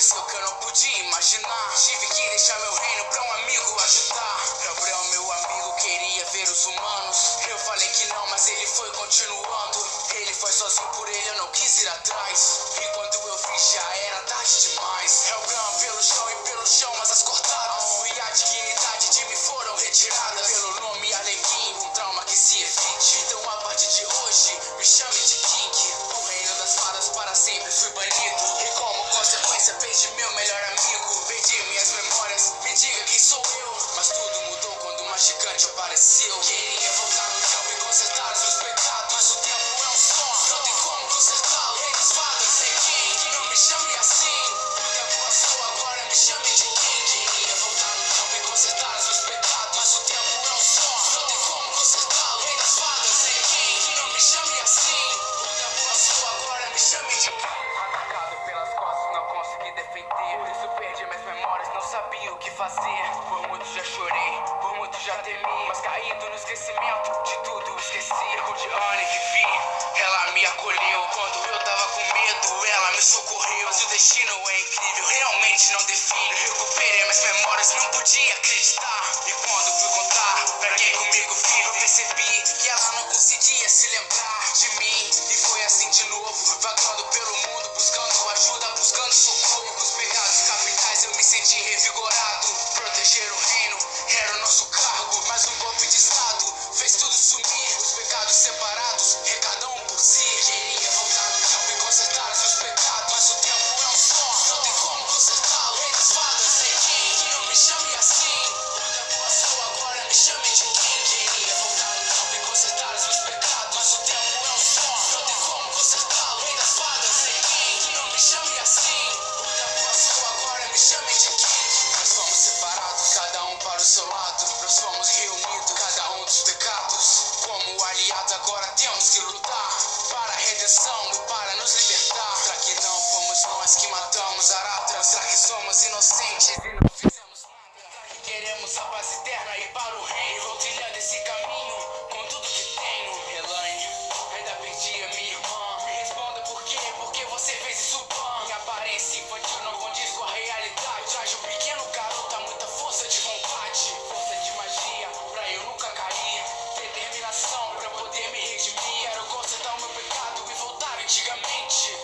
aconteceu que eu não podia imaginar. Tive que deixar meu reino pra um amigo ajudar. Gabriel, meu amigo, queria ver os humanos. Eu falei que não, mas ele foi continuando. Ele foi sozinho, por ele eu não quis ir atrás. E quando eu vi já era tarde demais. Hellgram pelo chão asas cortadas. A honra e a dignidade de mim foram retiradas. Pelo nome Aleguinho, um trauma que se evite. Então a partir de hoje, me chame de King. O reino das fadas para sempre fui banido. E como consequência perdi meu melhor amigo. Perdi minhas memórias, me diga quem sou eu. Mas tudo mudou quando uma gigante apareceu. Queria voltar no tempo e consertar os meus pecados. Mas o tempo é um só, não tem como consertá-lo. Rei das fadas, quem? Não me chame assim. O tempo passou, agora me chame de King. Queria voltar no tempo e consertar os meus pecados. Mas o tempo é um só, não tem como consertá-lo. Rei das fadas, quem? Não me chame assim. O tempo passou, agora me chame de King. Atacado pelas costas, não consegui defender. Por isso perdi minhas memórias, não sabia o que fazer. Por muito já chorei, por muito já temi. Mas caído no esquecimento, de tudo esqueci. Erro de Anne vivi, ela me acolheu. Quando eu tava com medo, ela me socorreu. Mas o destino é incrível, realmente não define. Recuperei minhas memórias, não podia acreditar. E quando fui contar pra quem comigo vive, eu percebi que ela não conseguia se lembrar de mim. E foi assim de novo, vagando pelo mundo, buscando ajuda, buscando socorro. Com os pecados capitais eu me senti revigorado. Proteger o reino era o nosso cargo, mas um golpe de estado fez tudo sumir. Os pecados separados, cada um por si. Queria voltar no tempo e consertar os meus pecados, mas o tempo é um só, não tem como consertá-lo. Rei das fadas, quem? Não me chame assim. O tempo passou, agora me chame de King. Queria voltar no tempo e consertar os meus pecados, mas o tempo é um só, não tem como consertá-lo. Rei das fadas, quem? Não me chame assim. O tempo passou, agora me chame de King. Nós fomos separados, cada um para o seu lado. Nós fomos reunidos, cada um dos pecados. Como aliados agora temos que lutar para a redenção e para nos libertar. Será que não fomos nós que matamos Aratra? Será que somos inocentes e não fizemos nada? Será que queremos a paz eterna e para o reino? Vou trilhando esse caminho com tudo que tenho. Elaine, ainda perdi a minha irmã. Me responda por quê? Por que você fez isso, Pan? Minha aparência infantil não condiz com a realidade. Traz um pequeno garoto a muita força de vontade. Força de magia pra eu nunca cair. Determinação pra poder me redimir. Quero consertar o meu pecado e voltar antigamente.